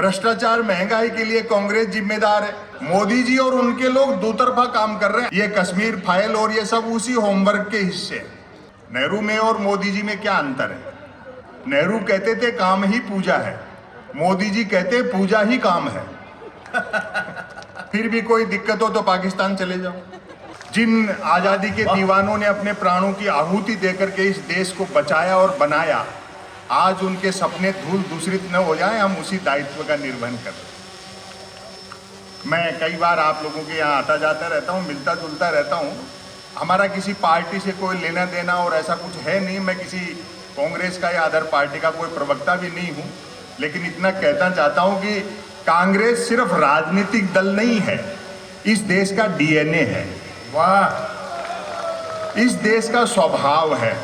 भ्रष्टाचार महंगाई के लिए कांग्रेस जिम्मेदार है। मोदी जी और उनके लोग दो तरफा काम कर रहे हैं। ये कश्मीर फाइल और ये सब उसी होमवर्क के हिस्से हैं। नेहरू में और मोदी जी में क्या अंतर है? नेहरू कहते थे काम ही पूजा है, मोदी जी कहते पूजा ही काम है। फिर भी कोई दिक्कत हो तो पाकिस्तान चले जाओ। जिन आजादी के दीवानों ने अपने प्राणों की आहुति देकर के इस देश को बचाया और बनाया, आज उनके सपने धूल दूषित न हो जाए, हम उसी दायित्व का निर्वहन कर रहे हैं। मैं कई बार आप लोगों के यहाँ आता जाता रहता हूँ, मिलता जुलता रहता हूँ। हमारा किसी पार्टी से कोई लेना देना और ऐसा कुछ है नहीं। मैं किसी कांग्रेस का या अदर पार्टी का कोई प्रवक्ता भी नहीं हूँ, लेकिन इतना कहना चाहता हूँ कि कांग्रेस सिर्फ राजनीतिक दल नहीं है, इस देश का डीएनए है। वाह, इस देश का स्वभाव है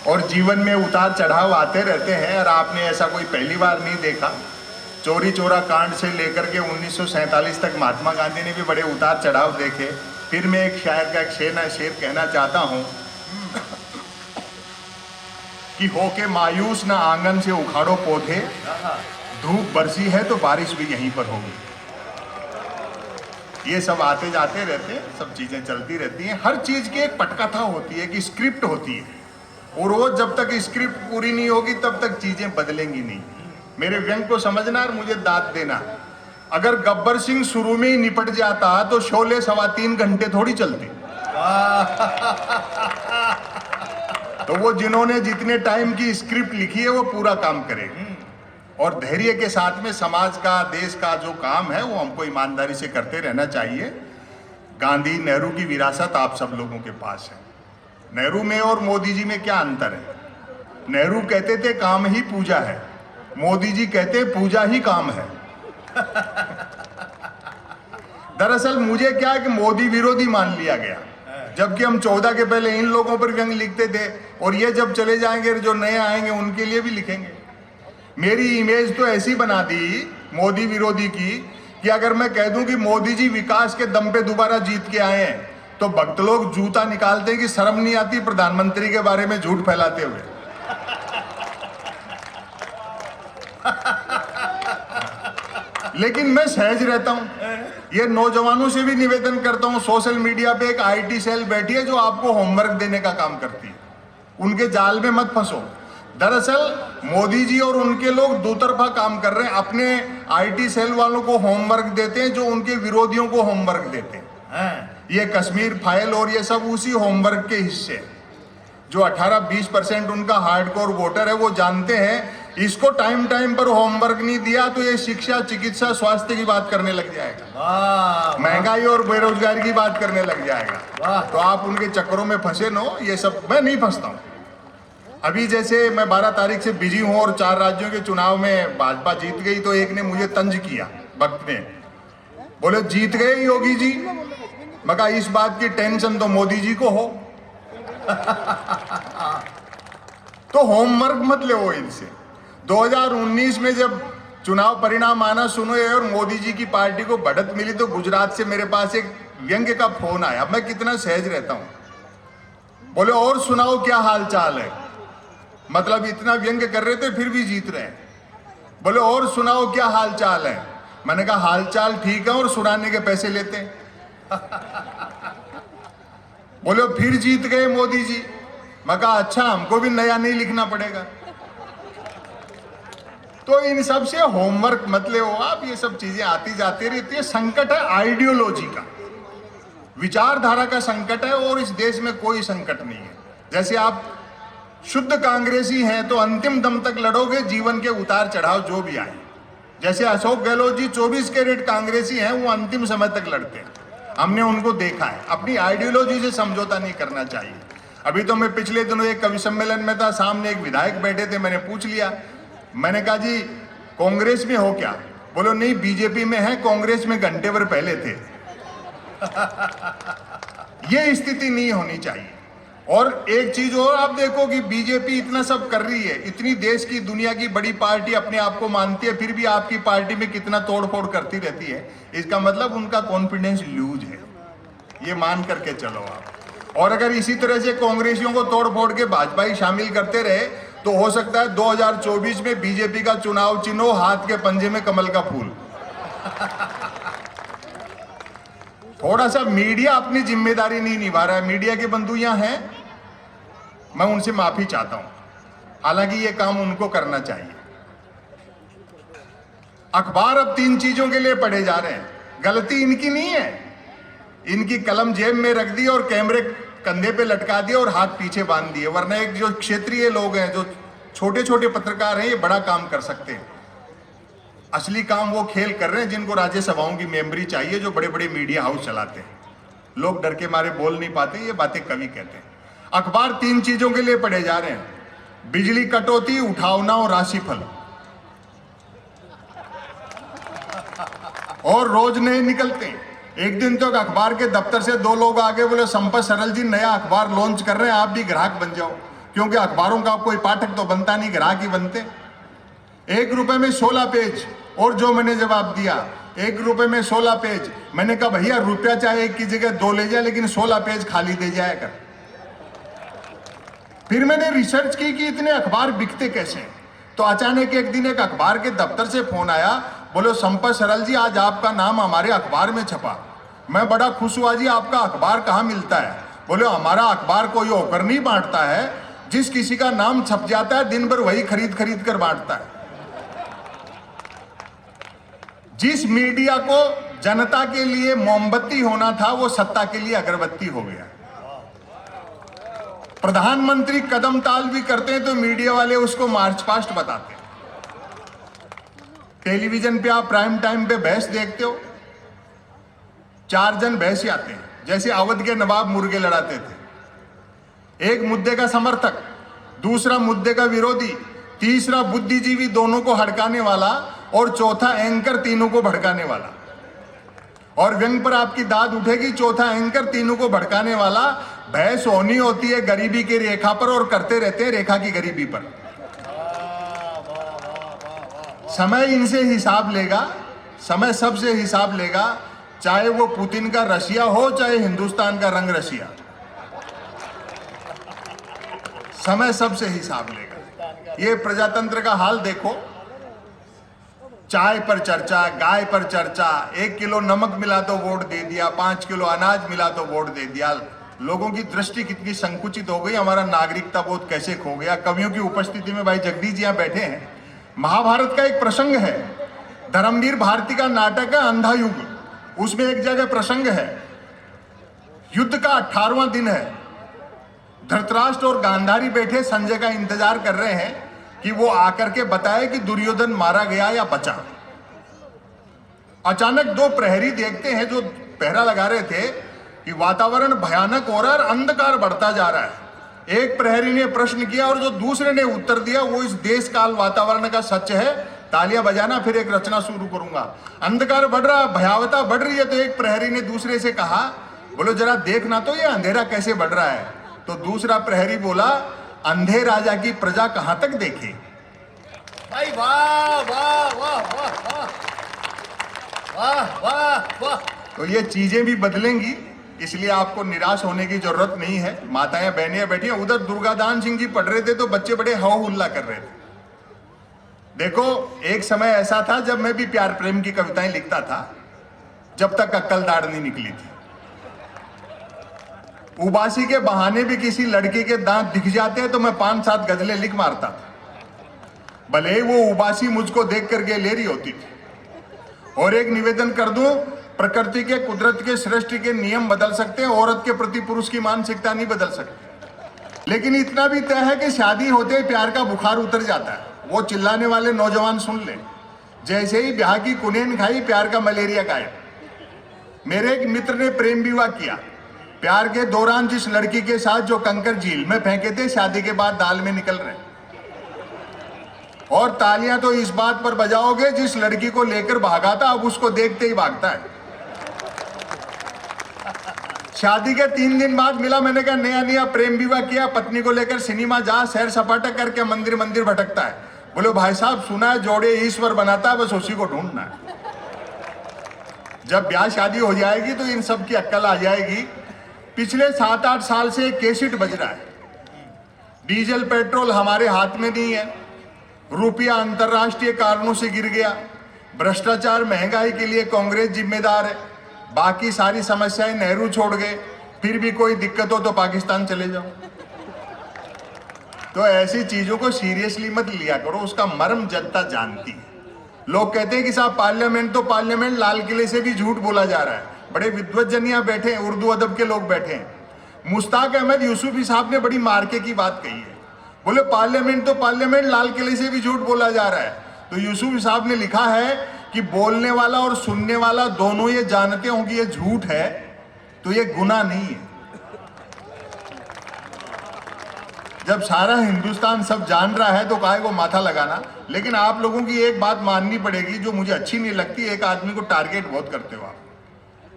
और जीवन में उतार चढ़ाव आते रहते हैं। और आपने ऐसा कोई पहली बार नहीं देखा। चोरी चोरा कांड से लेकर के 1947 तक महात्मा गांधी ने भी बड़े उतार चढ़ाव देखे। फिर मैं एक शायर का एक शेर कहना चाहता हूँ कि होके मायूस ना आंगन से उखाड़ो पौधे, धूप बरसी है तो बारिश भी यहीं पर होगी। ये सब आते जाते रहते हैं, सब चीजें चलती रहती हैं। हर चीज की एक पटकथा होती है, कि स्क्रिप्ट होती है, और वो जब तक स्क्रिप्ट पूरी नहीं होगी तब तक चीजें बदलेंगी नहीं। मेरे व्यंग को समझना और मुझे दाद देना। अगर गब्बर सिंह शुरू में ही निपट जाता तो शोले 3.25 घंटे थोड़ी चलती। तो वो जिन्होंने जितने टाइम की स्क्रिप्ट लिखी है वो पूरा काम करेगी, और धैर्य के साथ में समाज का, देश का जो काम है वो हमको ईमानदारी से करते रहना चाहिए। गांधी नेहरू की विरासत आप सब लोगों के पास है। नेहरू में और मोदी जी में क्या अंतर है? नेहरू कहते थे काम ही पूजा है, मोदी जी कहते पूजा ही काम है। दरअसल मुझे क्या है कि मोदी विरोधी मान लिया गया, जबकि हम 14 के पहले इन लोगों पर व्यंग लिखते थे, और ये जब चले जाएंगे जो नए आएंगे उनके लिए भी लिखेंगे। मेरी इमेज तो ऐसी बना दी मोदी विरोधी की कि अगर मैं कह दूं कि मोदी जी विकास के दम पे दोबारा जीत के आए हैं, तो भक्त लोग जूता निकालते हैं कि शर्म नहीं आती प्रधानमंत्री के बारे में झूठ फैलाते हुए। लेकिन मैं सहज रहता हूं। ये नौजवानों से भी निवेदन करता हूं, सोशल मीडिया पे एक आईटी सेल बैठी है जो आपको होमवर्क देने का काम करती है, उनके जाल में मत फंसो। दरअसल मोदी जी और उनके लोग दो तरफा काम कर रहे हैं। अपने आईटी सेल वालों को होमवर्क देते हैं जो उनके विरोधियों को होमवर्क देते हैं। ये कश्मीर फाइल और ये सब उसी होमवर्क के हिस्से हैं। जो 18-20% उनका हार्डकोर वोटर है वो जानते हैं इसको टाइम पर होमवर्क नहीं दिया तो ये शिक्षा, चिकित्सा, स्वास्थ्य की बात करने लग जाएगा, महंगाई और बेरोजगारी की बात करने लग जाएगा। तो आप उनके चक्करों में फंसे नो। ये सब मैं नहीं फंसता हूँ। अभी जैसे मैं 12 तारीख से बिजी हूँ और 4 राज्यों के चुनाव में भाजपा जीत गई, तो एक ने मुझे तंज किया, भक्त ने, बोले जीत गए योगी जी। मैं कहा इस बात की टेंशन तो मोदी जी को हो। तो होमवर्क मत ले वो इनसे। 2019 में जब चुनाव परिणाम आना सुनो और मोदी जी की पार्टी को बढ़त मिली, तो गुजरात से मेरे पास एक व्यंग्य का फोन आया। मैं कितना सहज रहता हूं। बोले और सुनाओ क्या हाल चाल है। मतलब इतना व्यंग्य कर रहे थे फिर भी जीत रहे हैं। बोले और सुनाओ क्या हाल चाल है। मैंने कहा हाल चाल ठीक है और सुनाने के पैसे लेते हैं। बोले फिर जीत गए मोदी जी। मैं कहा अच्छा, हमको भी नया नहीं लिखना पड़ेगा। तो इन सब से होमवर्क मत ले आप। ये सब चीजें आती जाती रहती है। संकट है आइडियोलॉजी का, विचारधारा का संकट है, और इस देश में कोई संकट नहीं है। जैसे आप शुद्ध कांग्रेसी हैं तो अंतिम दम तक लड़ोगे, जीवन के उतार चढ़ाव जो भी आए। जैसे अशोक गहलोत जी 24 कैरेट कांग्रेसी हैं, वो अंतिम समय तक लड़ते हैं। हमने उनको देखा है। अपनी आइडियोलॉजी से समझौता नहीं करना चाहिए। अभी तो मैं पिछले दिनों एक कवि सम्मेलन में था, सामने एक विधायक बैठे थे। मैंने पूछ लिया, मैंने कहा जी कांग्रेस में हो क्या? बोलो नहीं बीजेपी में है, कांग्रेस में घंटे भर पहले थे। ये स्थिति नहीं होनी चाहिए। और एक चीज और आप देखो कि बीजेपी इतना सब कर रही है, इतनी देश की दुनिया की बड़ी पार्टी अपने आप को मानती है, फिर भी आपकी पार्टी में कितना तोड़फोड़ करती रहती है। इसका मतलब उनका कॉन्फिडेंस लूज है, ये मान करके चलो आप। और अगर इसी तरह से कांग्रेसियों को तोड़ फोड़ के भाजपा ही शामिल करते रहे तो हो सकता है 2024 में बीजेपी का चुनाव चिन्ह हो हाथ के पंजे में कमल का फूल। थोड़ा सा मीडिया अपनी जिम्मेदारी नहीं निभा रहा है। मीडिया के बंधु यहां हैं, मैं उनसे माफी चाहता हूं, हालांकि ये काम उनको करना चाहिए। अखबार अब 3 चीजों के लिए पढ़े जा रहे हैं। गलती इनकी नहीं है, इनकी कलम जेब में रख दी और कैमरे कंधे पे लटका दिए और हाथ पीछे बांध दिए, वरना एक जो क्षेत्रीय लोग हैं, जो छोटे छोटे पत्रकार हैं, ये बड़ा काम कर सकते हैं। असली काम वो खेल कर रहे हैं जिनको राज्यसभाओं की मेंबरी चाहिए, जो बड़े बड़े मीडिया हाउस चलाते हैं। लोग डर के मारे बोल नहीं पाते, ये बातें कवि कहते हैं। अखबार 3 चीजों के लिए पढ़े जा रहे हैं, बिजली कटौती, उठावना और राशिफल। और रोज नए निकलते हैं। एक दिन तो अखबार के दफ्तर से 2 लोग आगे बोले, संपत सरल जी नया अखबार लॉन्च कर रहे हैं, आप भी ग्राहक बन जाओ, क्योंकि अखबारों का कोई पाठक तो बनता नहीं, ग्राहक ही बनते। 1 रुपए में 16 पेज। और जो मैंने जवाब दिया, 1 रुपए में 16 पेज। मैंने कहा भैया रुपया चाहे 1 की जगह 2 ले जाए, लेकिन 16 पेज खाली दे जाया कर। फिर मैंने रिसर्च की कि इतने अखबार बिकते कैसे हैं। तो अचानक एक दिन एक अखबार के दफ्तर से फोन आया, बोलो संपत सरल जी आज आपका नाम हमारे अखबार में छपा। मैं बड़ा खुश हुआ, जी आपका अखबार कहाँ मिलता है? बोले हमारा अखबार कोई होकर नहीं बांटता है, जिस किसी का नाम छप जाता है दिन भर वही खरीद खरीद कर बांटता है। जिस मीडिया को जनता के लिए मोमबत्ती होना था, वो सत्ता के लिए अगरबत्ती हो गया। प्रधानमंत्री कदम ताल भी करते हैं तो मीडिया वाले उसको मार्च पास्ट बताते हैं। टेलीविजन पे आप प्राइम टाइम पे बहस देखते हो, 4 जन बहस आते हैं, जैसे अवध के नवाब मुर्गे लड़ाते थे। एक मुद्दे का समर्थक, दूसरा मुद्दे का विरोधी, तीसरा बुद्धिजीवी दोनों को हड़काने वाला, और चौथा एंकर तीनों को भड़काने वाला। और व्यंग पर आपकी दाद उठेगी, चौथा एंकर तीनों को भड़काने वाला। बहस होनी होती है गरीबी की रेखा पर, और करते रहते हैं रेखा की गरीबी पर। समय इनसे हिसाब लेगा, समय सबसे हिसाब लेगा, चाहे वो पुतिन का रशिया हो, चाहे हिंदुस्तान का रंग रशिया। समय सबसे हिसाब लेगा। ये प्रजातंत्र का हाल देखो, चाय पर चर्चा, गाय पर चर्चा, 1 किलो नमक मिला तो वोट दे दिया, 5 किलो अनाज मिला तो वोट दे दिया। लोगों की दृष्टि कितनी संकुचित हो गई, हमारा नागरिकता बोध कैसे खो गया। कवियों की उपस्थिति में भाई जगदीश जी यहाँ बैठे हैं। महाभारत का एक प्रसंग है, धर्मवीर भारती का नाटक है अंधा युग, उसमें एक जगह प्रसंग है, युद्ध का 18वां दिन है। धृतराष्ट्र और गांधारी बैठे संजय का इंतजार कर रहे हैं कि वो आकर के बताए कि दुर्योधन मारा गया या बचा। अचानक 2 प्रहरी देखते हैं जो पहरा लगा रहे थे कि वातावरण भयानक हो रहा है और अंधकार बढ़ता जा रहा है। एक प्रहरी ने प्रश्न किया और जो दूसरे ने उत्तर दिया वो इस देश काल वातावरण का सच है। तालियां बजाना, फिर एक रचना शुरू करूंगा। अंधकार बढ़ रहा, भयावता बढ़ रही है, तो एक प्रहरी ने दूसरे से कहा, बोलो जरा देखना तो ये अंधेरा कैसे बढ़ रहा है। तो दूसरा प्रहरी बोला, अंधे राजा की प्रजा कहां तक देखे। भाई वाह वाह वाह वाह वाह वाह वाह। तो ये चीजें भी बदलेंगी, इसलिए आपको निराश होने की जरूरत नहीं है। माताएं बहनें बैठी हैं, उधर दुर्गादान सिंह जी पढ़ रहे थे तो बच्चे बड़े हो हुल्ला कर रहे थे। देखो एक समय ऐसा था जब मैं भी प्यार प्रेम की कविताएं लिखता था, जब तक अक्कल दाढ़ नहीं निकली थी। उबासी के बहाने भी किसी लड़की के दांत दिख जाते हैं तो मैं 5-7 गजलें लिख मारता था, भले ही वो उबासी मुझको देख करके ले रही होती थी। और एक निवेदन कर दूं, प्रकृति के, कुदरत के, सृष्टि के नियम बदल सकते हैं, औरत के प्रति पुरुष की मानसिकता नहीं बदल सकती। लेकिन इतना भी तय है कि शादी होते ही प्यार का बुखार उतर जाता है। वो चिल्लाने वाले नौजवान सुन ले, जैसे ही ब्याह की कुनेन खाई प्यार का मलेरिया गायब। मेरे एक मित्र ने प्रेम विवाह किया, प्यार के दौरान जिस लड़की के साथ जो कंकर झील में फेंके थे, शादी के बाद दाल में निकल रहे। और तालियां तो इस बात पर बजाओगे, जिस लड़की को लेकर भागा था अब उसको देखते ही भागता है। शादी के 3 दिन बाद मिला, मैंने कहा नया नया प्रेम विवाह किया, पत्नी को लेकर सिनेमा जा, सैर सपाटा करके मंदिर मंदिर भटकता है। बोले भाई साहब सुना है जोड़े ईश्वर बनाता है, बस उसी को ढूंढना है। जब ब्याह शादी हो जाएगी तो इन सब की अक्ल आ जाएगी। पिछले 7-8 साल से एक कैसेट बज रहा है डीजल पेट्रोल हमारे हाथ में नहीं है, रुपया अंतर्राष्ट्रीय कारणों से गिर गया, भ्रष्टाचार महंगाई के लिए कांग्रेस जिम्मेदार है, बाकी सारी समस्याएं नेहरू छोड़ गए, फिर भी कोई दिक्कत हो तो पाकिस्तान चले जाओ। तो ऐसी चीजों को सीरियसली मत लिया करो, उसका मर्म जनता जानती है। लोग कहते हैं कि साहब पार्लियामेंट तो पार्लियामेंट, लाल किले से भी झूठ बोला जा रहा है। बड़े विद्वज्जन यहाँ बैठे हैं, उर्दू अदब के लोग बैठे हैं। मुश्ताक अहमद यूसुफी साहब ने बड़ी मार्के की बात कही है, बोले पार्लियामेंट तो पार्लियामेंट, लाल किले से भी झूठ बोला जा रहा है। तो यूसुफी साहब ने लिखा है कि बोलने वाला और सुनने वाला दोनों ये जानते हों कि ये झूठ है, तो ये गुनाह नहीं है। जब सारा हिंदुस्तान सब जान रहा है तो काहे को माथा लगाना। लेकिन आप लोगों की एक बात माननी पड़ेगी जो मुझे अच्छी नहीं लगती, एक आदमी को टारगेट बहुत करते हो आप।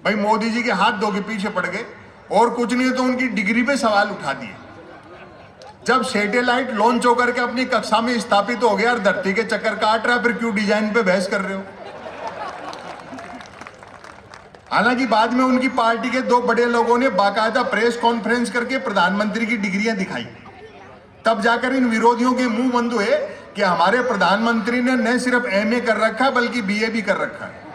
भाई मोदी जी के हाथ धो के पीछे पड़ गए, और कुछ नहीं तो उनकी डिग्री पे सवाल उठा दिए। जब सैटेलाइट लॉन्च होकर के अपनी कक्षा में स्थापित हो गया और धरती के चक्कर काट रहा है, फिर क्यों डिजाइन पे बहस कर रहे हो? हालांकि बाद में उनकी पार्टी के दो बड़े लोगों ने बाकायदा प्रेस कॉन्फ्रेंस करके प्रधानमंत्री की डिग्रियां दिखाई, तब जाकर इन विरोधियों के मुंह बंद हुए कि हमारे प्रधानमंत्री ने न सिर्फ एमए कर रखा है बल्कि बीए भी कर रखा है।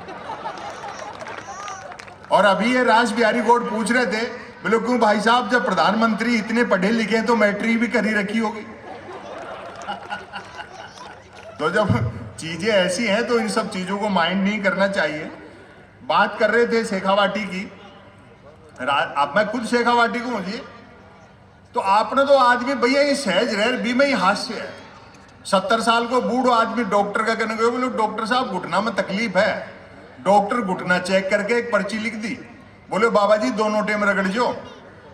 और अभी ये राज बिहारी गौड़ पूछ रहे थे, बोले क्यों भाई साहब, जब प्रधानमंत्री इतने पढ़े लिखे हैं तो मैट्रिक भी कर ही रखी होगी। तो जब चीजें ऐसी हैं तो इन सब चीजों को माइंड नहीं करना चाहिए। बात कर रहे थे शेखावाटी की, अब मैं खुद शेखावाटी को हूं जी। तो आपने तो आदमी भैया ये सहज रह भी में ही हास्य है। 70 साल को बूढ़ो आदमी डॉक्टर का कहने गए, बोले डॉक्टर साहब घुटना में तकलीफ है। डॉक्टर घुटना चेक करके एक पर्ची लिख दी, बोले बाबा जी 2 नोटे में रगड़ जो।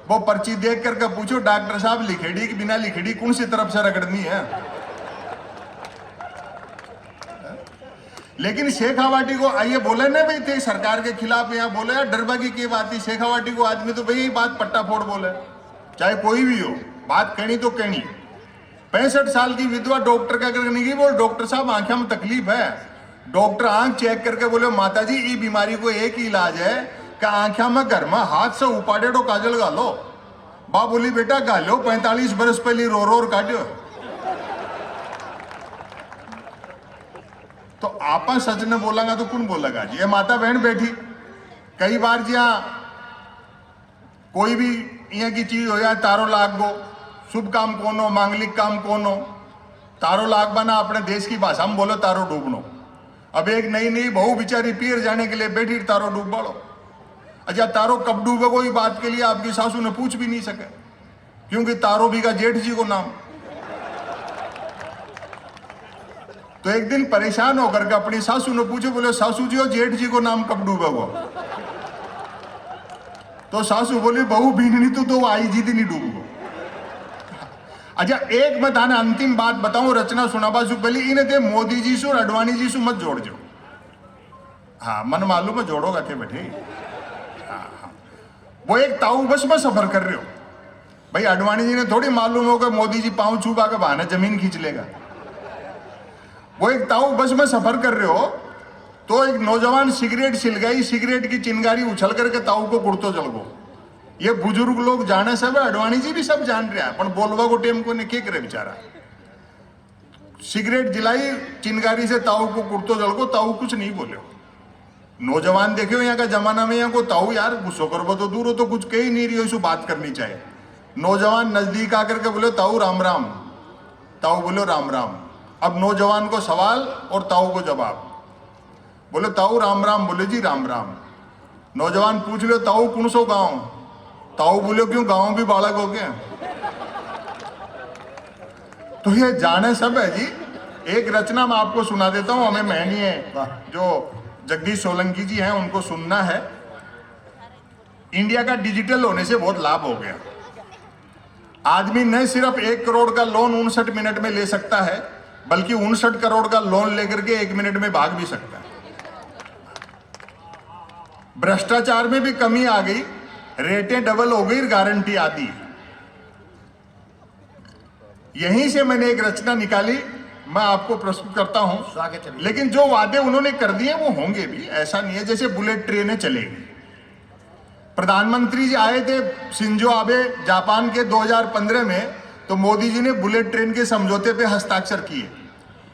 वो पर्ची देख करके पूछो डॉक्टर साहब लिखेड़ी कि बिना लिखेड़ी कौन सी तरफ से रगड़नी है। लेकिन शेखावाटी को आइए बोले ना भाई थे सरकार के खिलाफ, यहाँ बोले यार डरबागी की बात थी। शेखावाटी को आदमी तो भाई बात पट्टा फोड़ बोले, चाहे कोई भी हो, बात कहनी तो कहनी। 65 साल की विधवा डॉक्टर का करने की, बोल डॉक्टर साहब आंखें में तकलीफ है। डॉक्टर आंख चेक करके बोले माता जी ये बीमारी को एक ही इलाज है कि आंखें में घर में हाथ से उपाड़े तो काजल गालो। बा बोली बेटा गालो, 45 बरस पहले रो रो और काटो। तो आपा सच ने बोलागा तो कौन बोलेगा जी? ये माता बहन बैठी, कई बार जी कोई भी यहाँ की चीज हो जाए, तारो लाग गो, शुभ काम कौन हो, मांगलिक काम कौन हो, तारो लाग बना अपने देश की भाषा में बोलो तारो डूबनो। अब एक नई नई बहू बेचारी पीर जाने के लिए बैठी, तारो डूब बाड़ो। अच्छा तारो कब डूबे कोई बात के लिए आपकी सासू ने पूछ भी नहीं सके, क्योंकि तारो भी का जेठ जी को नाम। तो एक दिन परेशान होकर के अपनी सासू ने पूछे, बोले सासू जी हो जेठ जी को नाम कब डूबे वो? तो सासू बोली बहू बीननी तो आई जी थी नहीं डूब गो। अच्छा एक मैं थाने अंतिम बात बताऊं, रचना सुनाबा सु पहले इन्हें थे मोदी जी सु और अडवाणी जी सु मत जोड़ जो। हाँ मन मालूम है जोड़ोगा थे बैठे। हाँ वो एक ताऊ बस में सफर कर रहे हो भाई, अडवाणी जी ने थोड़ी मालूम होगा मोदी जी पांव छूबा के बहाने जमीन खींच लेगा। वो एक ताऊ बस में सफर कर रहे हो तो एक नौजवान सिगरेट सिलगाई, सिगरेट की चिंगारी उछल करके ताऊ को कुड़तो चल गो। ये बुजुर्ग लोग जाने सब है, अडवाणी जी भी सब जान रहे हैं, पर बोलवा को टेम को ने के करे बेचारा। सिगरेट जलाई, चिंगारी से ताऊ को कुड़तो जल गो, ताऊ कुछ नहीं बोले। नौजवान देखे हो यहाँ का जमाना में, यहाँ को ताऊ यार गुस्सो करो तो दूर हो तो कुछ कही नहीं रही हो, बात करनी चाहिए। नौजवान नजदीक आकर के बोले ताऊ राम राम, ताऊ बोलो राम राम। अब नौजवान को सवाल और ताऊ को जवाब, बोले ताऊ राम राम, बोले जी राम राम। नौजवान पूछ लो ताऊ कौन सो गांव? ताऊ बोले क्यों गांव भी बालक हो गए? तो ये जाने सब है जी। एक रचना मैं आपको सुना देता हूं, हमें महनी है जो जगदीश सोलंकी जी हैं उनको सुनना है। इंडिया का डिजिटल होने से बहुत लाभ हो गया। आदमी न सिर्फ 1 करोड़ का लोन 59 मिनट में ले सकता है, बल्कि 59 करोड़ का लोन लेकर के 1 मिनट में भाग भी सकता है। भ्रष्टाचार में भी कमी आ गई, रेटें डबल हो गई, गारंटी आती है। यहीं से मैंने एक रचना निकाली, मैं आपको प्रस्तुत करता हूं। लेकिन जो वादे उन्होंने कर दिए वो होंगे भी, ऐसा नहीं है। जैसे बुलेट ट्रेनें चलेगी, प्रधानमंत्री जी आए थे शिंजो आबे जापान के 2015 में, तो मोदी जी ने बुलेट ट्रेन के समझौते पे हस्ताक्षर किए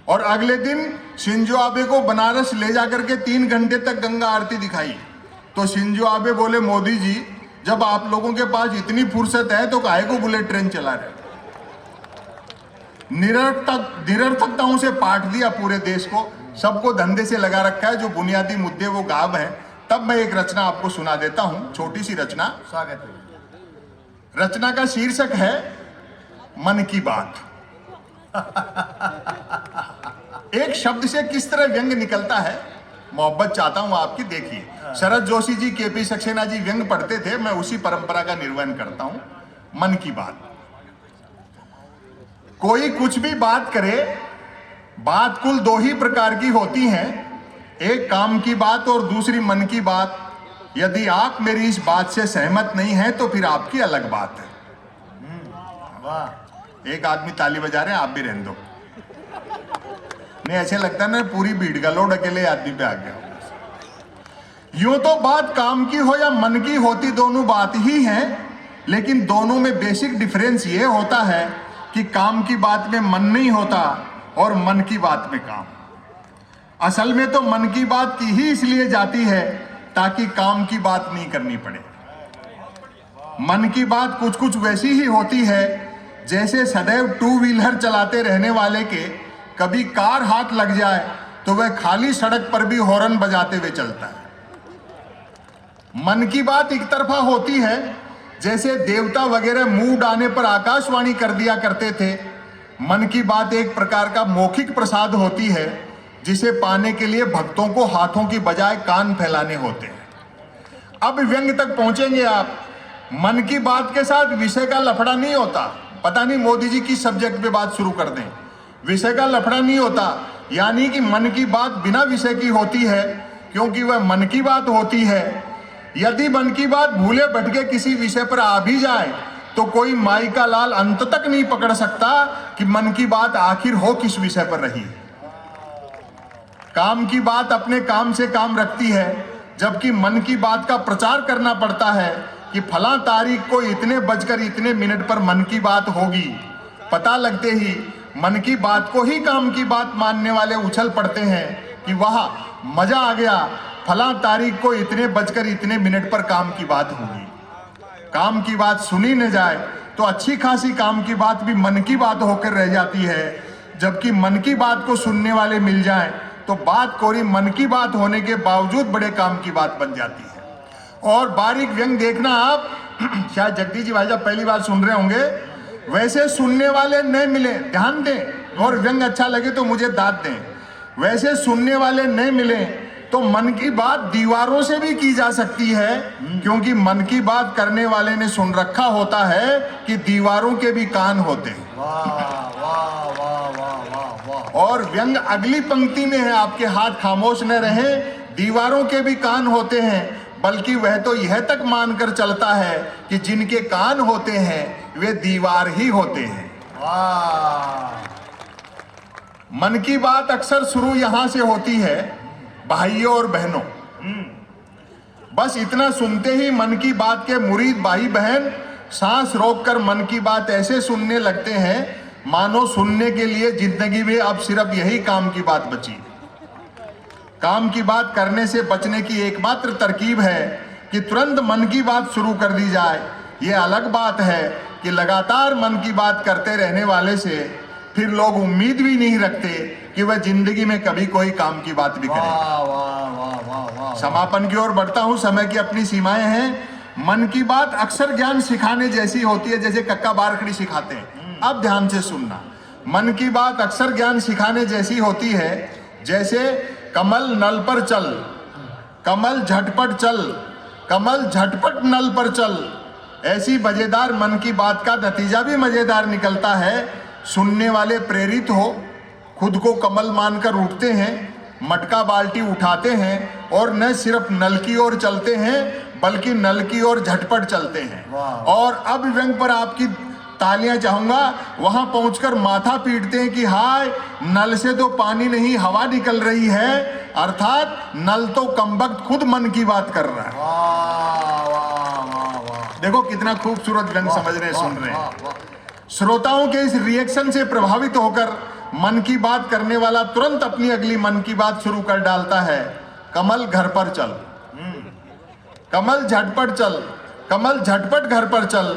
और अगले दिन शिंजो आबे को बनारस ले जाकर के 3 घंटे तक गंगा आरती दिखाई। तो शिंजो आबे बोले, मोदी जी जब आप लोगों के पास इतनी फुर्सत है तो काहे को बुलेट ट्रेन चला रहे? निरर्थकताओं से पाट दिया पूरे देश को, सबको धंधे से लगा रखा है, जो बुनियादी मुद्दे वो गायब हैं। तब मैं एक रचना आपको सुना देता हूं, छोटी सी रचना। स्वागत है। रचना का शीर्षक है मन की बात। एक शब्द से किस तरह व्यंग निकलता है, मोहब्बत चाहता हूं आपकी, देखिए। शरद जोशी जी, केपी सक्सेना जी व्यंग पढ़ते थे, मैं उसी परंपरा का निर्वहन करता हूं। मन की बात। कोई कुछ भी बात करे, बात कुल 2 ही प्रकार की होती हैं, एक काम की बात और दूसरी मन की बात। यदि आप मेरी इस बात से सहमत नहीं हैं तो फिर आपकी अलग बात है। वाह, एक आदमी ताली बजा रहे हैं, आप भी रहने दो। नहीं, ऐसे लगता है ना पूरी भीड़ का लोड अकेले आदमी पे आ गया। यूं तो बात काम की हो या मन की होती, दोनों बात ही हैं, लेकिन दोनों में बेसिक डिफरेंस ये होता है कि काम की बात में मन नहीं होता और मन की बात में काम। असल में तो मन की बात की ही इसलिए जाती है ताकि काम की बात नहीं करनी पड़े। मन की बात कुछ कुछ वैसी ही होती है जैसे सदैव 2 व्हीलर चलाते रहने वाले के कभी कार हाथ लग जाए तो वह खाली सड़क पर भी हॉर्न बजाते हुए चलता है। मन की बात एक तरफा होती है जैसे देवता वगैरह मुंह डालने पर आकाशवाणी कर दिया करते थे। मन की बात एक प्रकार का मौखिक प्रसाद होती है जिसे पाने के लिए भक्तों को हाथों की बजाय कान फैलाने होते हैं। अब व्यंग तक पहुंचेंगे आप। मन की बात के साथ विषय का लफड़ा नहीं होता। पता नहीं मोदी जी किस सब्जेक्ट पे बात शुरू कर दें, विषय का लफड़ा नहीं होता। यानी कि मन की बात बिना विषय की होती है क्योंकि वह मन की बात होती है। यदि मन की बात भूले भटके किसी विषय पर आ भी जाए तो कोई माई का लाल अंत तक नहीं पकड़ सकता कि मन की बात आखिर हो किस विषय पर रही। काम की बात अपने काम से काम रखती है, जबकि मन की बात का प्रचार करना पड़ता है कि फला तारीख को इतने बजकर इतने मिनट पर मन की बात होगी। पता लगते ही मन की बात को ही काम की बात मानने वाले उछल पड़ते हैं कि वाह मजा आ गया, फला तारीख को इतने बजकर इतने मिनट पर काम की बात होगी। काम की बात सुनी न जाए तो अच्छी खासी काम की बात भी मन की बात होकर रह जाती है, जबकि मन की बात को सुनने वाले मिल जाएं तो बात कोरी मन की बात होने के बावजूद बड़े काम की बात बन जाती है। और बारीक व्यंग देखना आप, शायद जगदीश जी भाई साहब पहली बार सुन रहे होंगे। वैसे सुनने वाले न मिले, ध्यान दें, और व्यंग अच्छा लगे तो मुझे दाद दें। वैसे सुनने वाले न मिले तो मन की बात दीवारों से भी की जा सकती है, क्योंकि मन की बात करने वाले ने सुन रखा होता है कि दीवारों के भी कान होते हैं। वाह वाह वाह वाह वाह वाह। और व्यंग अगली पंक्ति में है, आपके हाथ खामोश न रहे, दीवारों के भी कान होते हैं, बल्कि वह तो यह तक मानकर चलता है कि जिनके कान होते हैं वे दीवार ही होते हैं। वाह। मन की बात अक्सर शुरू यहां से होती है, भाइयों और बहनों। बस इतना सुनते ही मन की बात के मुरीद भाई बहन सांस रोककर मन की बात ऐसे सुनने लगते हैं मानो सुनने के लिए जिंदगी में अब सिर्फ यही काम की बात बची। काम की बात करने से बचने की एकमात्र तरकीब है कि तुरंत मन की बात शुरू कर दी जाए। यह अलग बात है कि लगातार मन की बात करते रहने वाले से फिर लोग उम्मीद भी नहीं रखते कि वह जिंदगी में कभी कोई काम की बात भी करे। वाह वाह वाह वाह वाह। समापन की ओर बढ़ता हूं, समय की अपनी सीमाएं हैं। मन की बात अक्सर ज्ञान सिखाने जैसी होती है, जैसे कक्का बारखड़ी सिखाते हैं। अब ध्यान से सुनना, मन की बात अक्सर ज्ञान सिखाने जैसी होती है, जैसे कमल नल पर चल, कमल झटपट चल, कमल झटपट नल पर चल। ऐसी मजेदार मन की बात का नतीजा भी मजेदार निकलता है। सुनने वाले प्रेरित हो, खुद को कमल मानकर उठते हैं, मटका बाल्टी उठाते हैं और न सिर्फ नल की ओर चलते हैं बल्कि नल की ओर झटपट चलते हैं। और अब व्यंग पर आपकी तालियां चाहूंगा। वहां पहुंचकर माथा पीटते हैं कि हाय, नल से तो पानी नहीं हवा निकल रही है, अर्थात नल तो कमबख्त खुद मन की बात कर रहा है। वाह वाह वाह वाह। देखो कितना खूबसूरत व्यंग समझ रहे, सुन रहे हैं। श्रोताओं के इस रिएक्शन से प्रभावित होकर मन की बात करने वाला तुरंत अपनी अगली मन की बात शुरू कर डालता है। कमल घर पर चल, कमल झटपट चल, कमल झटपट घर पर चल।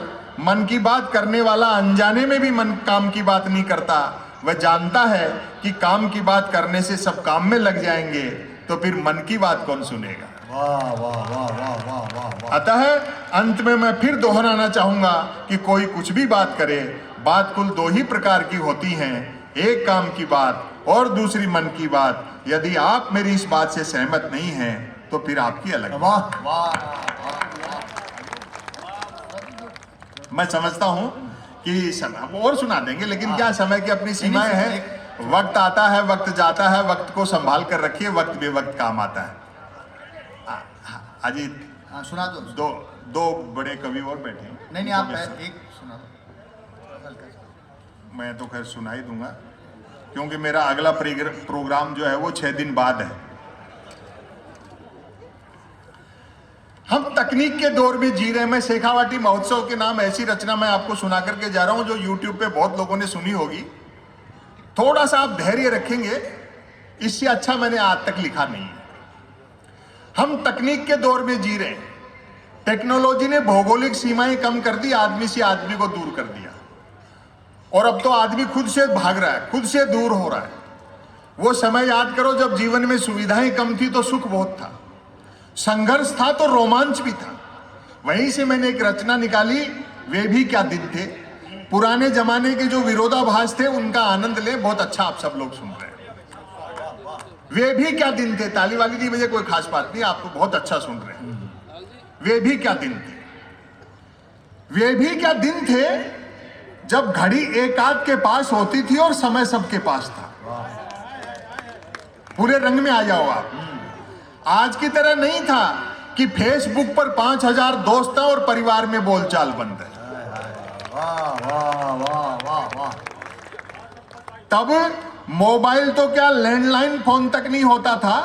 मन की बात करने वाला अनजाने में भी मन काम की बात नहीं करता। वह जानता है कि काम की बात करने से सब काम में लग जाएंगे, तो फिर मन की बात कौन सुनेगा। वाह वाह वाह वाह वाह वाह वाह। अतः अंत में मैं फिर दोहराना चाहूंगा कि कोई कुछ भी बात करे, बात कुल दो ही प्रकार की होती हैं, एक काम की बात और दूसरी मन की बात। यदि आप मेरी इस बात से सहमत नहीं हैं तो फिर आपकी अलग। वाह वाह। मैं समझता हूं कि समय और सुना देंगे, लेकिन क्या समय की अपनी सीमाएं हैं। वक्त आता है, वक्त जाता है, वक्त को संभाल कर रखिए, वक्त बेवक्त काम आता है। अजीत, हाँ सुना दो। दो बड़े कवि और बैठे हैं। नहीं आप एक सुना दो। मैं तो खैर सुना ही दूंगा, क्योंकि मेरा अगला प्रोग्राम जो है वो 6 दिन बाद है। हम तकनीक के दौर में जी रहे हैं। मैं शेखावाटी महोत्सव के नाम ऐसी रचना मैं आपको सुना करके जा रहा हूं जो YouTube पे बहुत लोगों ने सुनी होगी। थोड़ा सा आप धैर्य रखेंगे, इससे अच्छा मैंने आज तक लिखा नहीं है। हम तकनीक के दौर में जी रहे हैं। टेक्नोलॉजी ने भौगोलिक सीमाएं कम कर दी, आदमी से आदमी को दूर कर दिया, और अब तो आदमी खुद से भाग रहा है, खुद से दूर हो रहा है। वो समय याद करो जब जीवन में सुविधाएं कम थी तो सुख बहुत था, संघर्ष था तो रोमांच भी था। वहीं से मैंने एक रचना निकाली, वे भी क्या दिन थे। पुराने जमाने के जो विरोधाभास थे उनका आनंद ले। बहुत अच्छा आप सब लोग सुन रहे हैं। वे भी क्या दिन थे, ताली वाली नहीं बजे, कोई खास बात नहीं, आप तो बहुत अच्छा सुन रहे हैं। वे भी क्या दिन थे, वे भी क्या दिन थे जब घड़ी एक आध के पास होती थी और समय सबके पास था। पूरे रंग में आ जाओ आप। आज की तरह नहीं था कि फेसबुक पर 5000 दोस्त हैं और परिवार में बोलचाल बंद है। वाह वाह वाह वाह वाह। तब मोबाइल तो क्या, लैंडलाइन फोन तक नहीं होता था,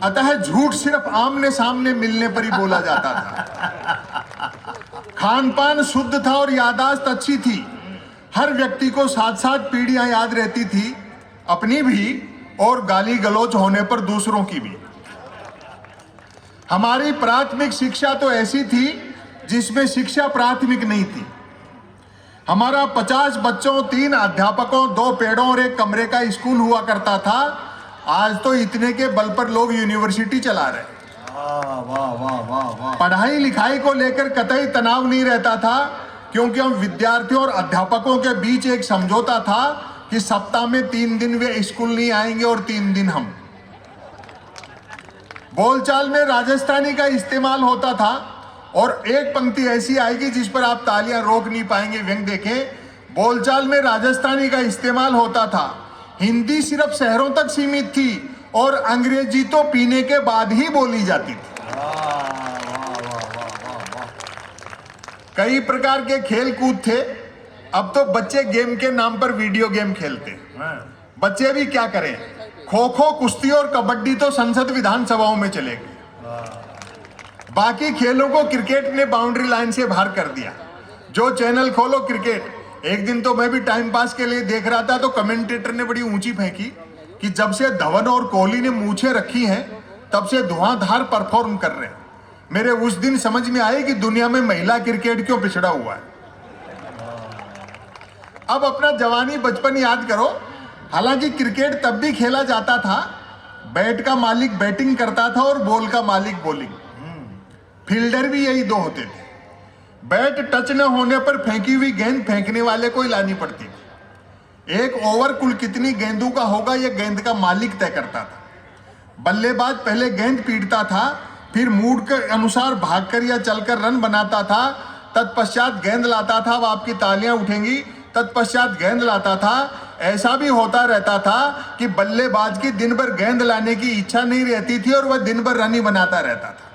अतः झूठ सिर्फ आमने सामने मिलने पर ही बोला जाता था। खान पान शुद्ध था और याददाश्त अच्छी थी। हर व्यक्ति को 7-7 पीढ़ियां याद रहती थी, अपनी भी और गाली गलौज होने पर दूसरों की भी। हमारी प्राथमिक शिक्षा तो ऐसी थी जिसमें शिक्षा प्राथमिक नहीं थी। हमारा 50 बच्चों, 3 अध्यापकों, 2 पेड़ों और 1 कमरे का स्कूल हुआ करता था। आज तो इतने के बल पर लोग यूनिवर्सिटी चला रहे। वाह वाह वाह वाह वाह। पढ़ाई लिखाई को लेकर कतई तनाव नहीं रहता था, क्योंकि हम विद्यार्थियों और अध्यापकों के बीच एक समझौता था कि सप्ताह में 3 दिन वे स्कूल नहीं आएंगे और 3 दिन हम। बोलचाल में राजस्थानी का इस्तेमाल होता था, और एक पंक्ति ऐसी आएगी जिस पर आप तालियां रोक नहीं पाएंगे। व्यंग देखें, बोलचाल में राजस्थानी का इस्तेमाल होता था। हिंदी सिर्फ शहरों तक सीमित थी और अंग्रेजी तो पीने के बाद ही बोली जाती थी। कई प्रकार के खेल कूद थे। अब तो बच्चे गेम के नाम पर वीडियो गेम खेलते। बच्चे भी क्या करें, खो खो, कुश्ती और कबड्डी तो संसद विधानसभाओं में चले गए। बाकी खेलों को क्रिकेट ने बाउंड्री लाइन से बाहर कर दिया। जो चैनल खोलो क्रिकेट। एक दिन तो मैं भी टाइम पास के लिए देख रहा था, तो कमेंटेटर ने बड़ी ऊंची फेंकी कि जब से धवन और कोहली ने मूछें रखी हैं तब से धुआंधार परफॉर्म कर रहे हैं। मेरे उस दिन समझ में आए कि दुनिया में महिला क्रिकेट क्यों पिछड़ा हुआ है। अब अपना जवानी बचपन याद करो। हालांकि क्रिकेट तब भी खेला जाता था, बैट का मालिक बैटिंग करता था और बॉल का मालिक बॉलिंग। फील्डर भी यही 2 होते थे। बैट टच न होने पर फेंकी हुई गेंद फेंकने वाले को ही लानी पड़ती थी। एक ओवर कुल कितनी गेंदों का होगा यह गेंद का मालिक तय करता था। बल्लेबाज पहले गेंद पीटता था, फिर मूड के अनुसार भागकर या चलकर रन बनाता था, तत्पश्चात गेंद लाता था। अब आपकी तालियां उठेंगी। तत्पश्चात गेंद लाता था। ऐसा भी होता रहता था कि बल्लेबाज की दिन भर गेंद लाने की इच्छा नहीं रहती थी और वह दिन भर रन ही बनाता रहता था।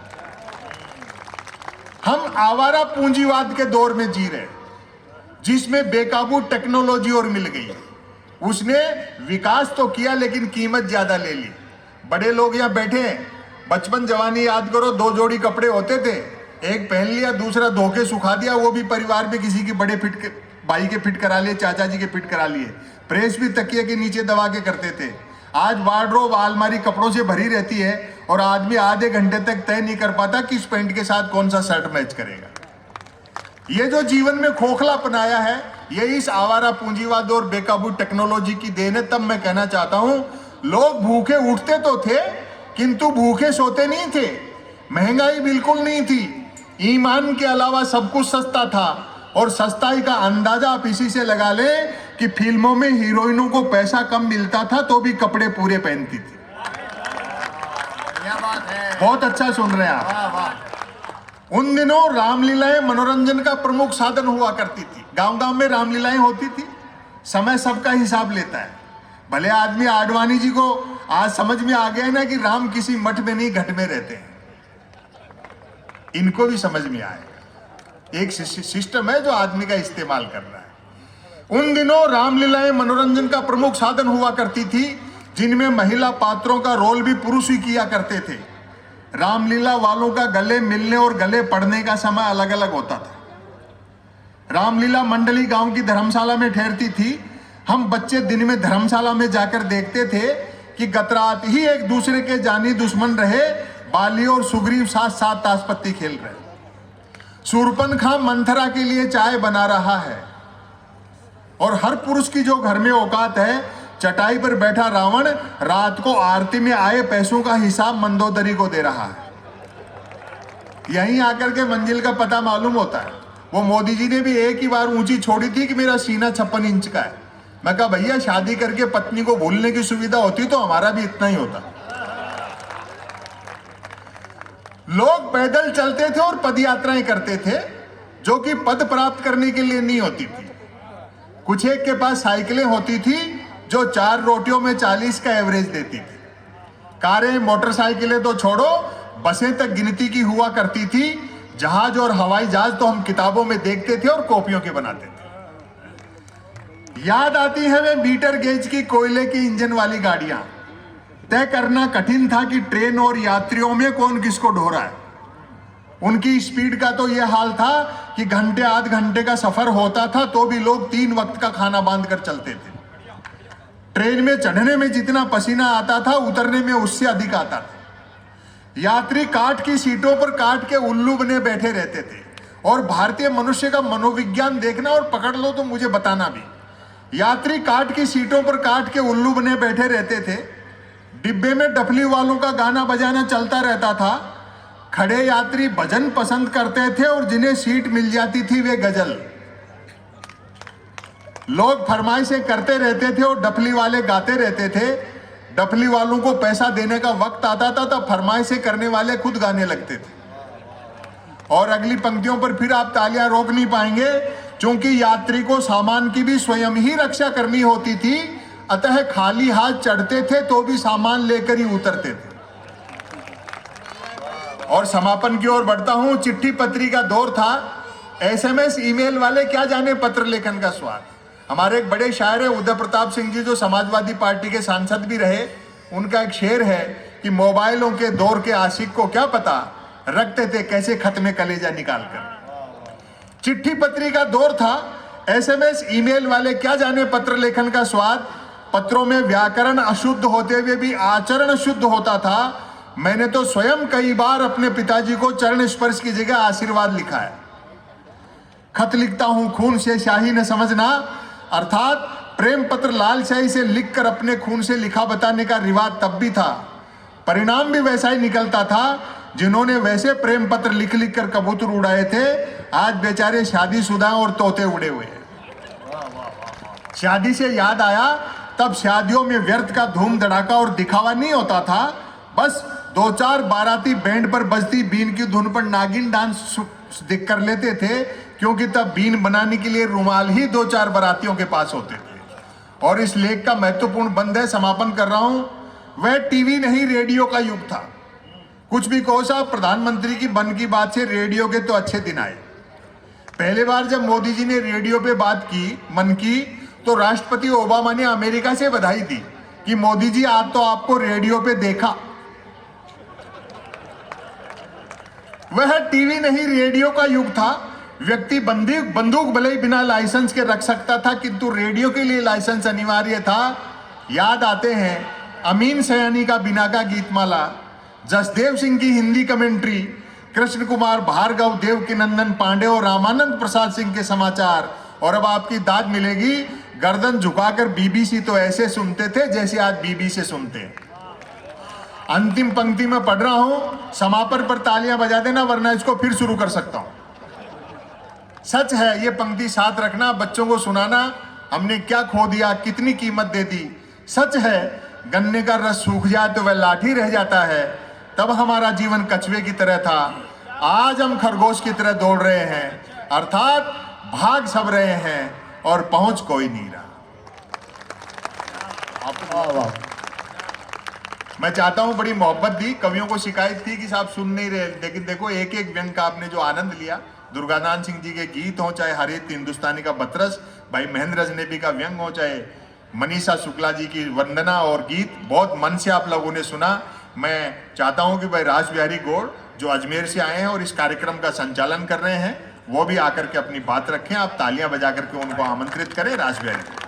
हम आवारा पूंजीवाद के दौर में जी रहे, जिसमें बेकाबू टेक्नोलॉजी और मिल गई। उसने विकास तो किया लेकिन कीमत ज्यादा ले ली। बड़े लोग यहाँ बैठे हैं, बचपन जवानी याद करो। 2 जोड़ी कपड़े होते थे, एक पहन लिया, दूसरा धो के सुखा दिया, वो भी परिवार में किसी की बड़े फिट भाई के फिट करा लिए, चाचा जी के फिट करा लिए, प्रेस भी तकिए के नीचे दबा के करते थे। आज वार्डरोब अलमारी कपड़ों से भरी रहती है और आदमी आधे घंटे तक तय नहीं कर पाता कि इस पैंट के साथ कौन सा शर्ट मैच करेगा। ये जो जीवन में खोखला अपनाया है, ये इस आवारा पूंजीवाद और बेकाबू टेक्नोलॉजी की देन है। तब मैं कहना चाहता हूं, लोग भूखे उठते तो थे किंतु भूखे सोते नहीं थे। महंगाई बिल्कुल नहीं थी, ईमान के अलावा सब कुछ सस्ता था। और सस्ताई का अंदाजा आप इसी से लगा लें कि फिल्मों में हीरोइनों को पैसा कम मिलता था तो भी कपड़े पूरे पहनती थी। क्या बात है, बहुत अच्छा सुन रहे हैं आप। वाह वाह। उन दिनों रामलीलाएं मनोरंजन का प्रमुख साधन हुआ करती थी। गांव गांव में रामलीलाएं होती थी। समय सबका हिसाब लेता है। भले आदमी आडवाणी जी को आज समझ में आ गया है ना कि राम किसी मठ में नहीं घट में रहते हैं, इनको भी समझ में आए। एक सिस्टम है जो आदमी का इस्तेमाल कर रहा है। उन दिनों रामलीलाएं मनोरंजन का प्रमुख साधन हुआ करती थी, जिनमें महिला पात्रों का रोल भी पुरुष ही किया करते थे। रामलीला वालों का गले मिलने और गले पड़ने का समय अलग अलग होता था। रामलीला मंडली गांव की धर्मशाला में ठहरती थी। हम बच्चे दिन में धर्मशाला में जाकर देखते थे कि गत रात ही एक दूसरे के जानी दुश्मन रहे बाली और सुग्रीव साथ साथ ताशपत्ती खेल रहे। शूर्पणखा मंथरा के लिए चाय बना रहा है और हर पुरुष की जो घर में औकात है, चटाई पर बैठा रावण रात को आरती में आए पैसों का हिसाब मंदोदरी को दे रहा है। यहीं आकर के मंजिल का पता मालूम होता है। वो मोदी जी ने भी एक ही बार ऊंची छोड़ी थी कि मेरा सीना 56 इंच का है। मैं कहा भैया, शादी करके पत्नी को भूलने की सुविधा होती तो हमारा भी इतना ही होता। लोग पैदल चलते थे और पद यात्राएं करते थे, जो कि पद प्राप्त करने के लिए नहीं होती थी। कुछ एक के पास साइकिलें होती थी जो 4 रोटियों में 40 का एवरेज देती थी। कारें मोटरसाइकिलें तो छोड़ो, बसें तक गिनती की हुआ करती थी। जहाज और हवाई जहाज तो हम किताबों में देखते थे और कॉपियों के बनाते थे। याद आती है वे मीटर गेज की कोयले की इंजन वाली गाड़ियां। तय करना कठिन था कि ट्रेन और यात्रियों में कौन किसको ढो रहा है। उनकी स्पीड का तो यह हाल था कि घंटे आध घंटे का सफर होता था तो भी लोग 3 वक्त का खाना बांध कर चलते थे। ट्रेन में चढ़ने में जितना पसीना आता था, उतरने में उससे अधिक आता था। यात्री काठ की सीटों पर काठ के उल्लू बने बैठे रहते थे। और भारतीय मनुष्य का मनोविज्ञान देखना और पकड़ लो तो मुझे बताना भी। यात्री काठ की सीटों पर काठ के उल्लू बने बैठे रहते थे। डिब्बे में डफली वालों का गाना बजाना चलता रहता था। खड़े यात्री भजन पसंद करते थे और जिन्हें सीट मिल जाती थी वे गजल। लोग फरमाइशें करते रहते थे और डफली वाले गाते रहते थे। डफली वालों को पैसा देने का वक्त आता था तब फरमाइशें करने वाले खुद गाने लगते थे। और अगली पंक्तियों पर फिर आप तालियां रोक नहीं पाएंगे, क्योंकि यात्री को सामान की भी स्वयं ही रक्षा करनी होती थी। अतः खाली हाथ चढ़ते थे तो भी सामान लेकर ही उतरते थे। और समापन की ओर बढ़ता हूं। चिट्ठी पत्री का दौर था। SMS ईमेल वाले क्या जाने पत्र लेखन का स्वाद। हमारे एक बड़े शायर है उदय प्रताप सिंह जी, जो समाजवादी पार्टी के सांसद भी रहे। उनका एक शेर है कि मोबाइलों के दौर के आशिक को क्या पता, रखते थे कैसे खत में कलेजा निकालकर। चिट्ठी पत्री का दौर था। SMS ईमेल वाले क्या जाने पत्र लेखन का स्वाद। पत्रों में व्याकरण अशुद्ध होते हुए भी आचरण शुद्ध होता था। मैंने तो स्वयं कई बार अपने पिताजी को चरण स्पर्श की जगह आशीर्वाद लिखा है। खत लिखता हूं खून से स्याही न समझना, अर्थात प्रेम पत्र लाल स्याही से लिखकर अपने खून से लिखा बताने का रिवाज तब भी था। परिणाम भी वैसा ही निकलता था। जिन्होंने वैसे प्रेम पत्र लिख लिख कर कबूतर उड़ाए थे, आज बेचारे शादीशुदा और तोते उड़े हुए हैं। शादी से याद आया, तब शादियों में व्यर्थ का धूम धड़ाका और दिखावा नहीं होता था। बस 2-4 बाराती बैंड पर बजती बीन की धुन पर नागिन डांस दिख कर लेते थे, क्योंकि तब बीन बनाने के लिए रुमाल ही 2-4 बारातियों के पास होते थे। और इस लेख का महत्वपूर्ण बंद है, समापन कर रहा हूं। वह टीवी नहीं रेडियो का युग था। कुछ भी कहो साहब, प्रधानमंत्री की मन की बात से रेडियो के तो अच्छे दिन आए। पहली बार जब मोदी जी ने रेडियो पे बात की मन की, तो राष्ट्रपति ओबामा ने अमेरिका से बधाई दी कि मोदी जी आज तो आपको रेडियो पे देखा। वह टीवी नहीं रेडियो का युग था। व्यक्ति बंदूक भले ही बिना लाइसेंस के रख सकता था, किंतु रेडियो के लिए लाइसेंस अनिवार्य था। याद आते हैं अमीन सयानी का बिना का गीतमाला, जसदेव सिंह की हिंदी कमेंट्री, कृष्ण कुमार भार्गव, देवकीनंदन पांडे और रामानंद प्रसाद सिंह के समाचार। और अब आपकी दाद मिलेगी, गर्दन झुकाकर बीबीसी तो ऐसे सुनते थे जैसे आज बीबी से सुनते हैं। अंतिम पंक्ति में पढ़ रहा हूं, समापन पर तालियां बजा देना वरना इसको फिर शुरू कर सकता हूं। सच है, ये पंक्ति साथ रखना, बच्चों को सुनाना। हमने क्या खो दिया, कितनी कीमत दे दी। सच है, गन्ने का रस सूख जाए तो वह लाठी रह जाता है, तब हमारा जीवन कछुए की तरह था। आज हम खरगोश की तरह दौड़ रहे हैं, अर्थात भाग सब रहे हैं और पहुंच कोई नहीं रहा। मैं चाहता हूं, बड़ी मोहब्बत दी। कवियों को शिकायत थी कि साहब सुन नहीं रहे, लेकिन देखो एक एक व्यंग का आपने जो आनंद लिया। दुर्गादान सिंह जी के गीत हो, चाहे हरित हिंदुस्तानी का बतरस, भाई महेंद्र अजनेबी का व्यंग हो, चाहे मनीषा शुक्ला जी की वंदना और गीत, बहुत मन से आप लोगों ने सुना। मैं चाहता हूं कि भाई रास बिहारी गौड़ जो अजमेर से आए हैं और इस कार्यक्रम का संचालन कर रहे हैं, वो भी आकर के अपनी बात रखें। आप तालियां बजा करके उनको आमंत्रित करें। रास बिहारी।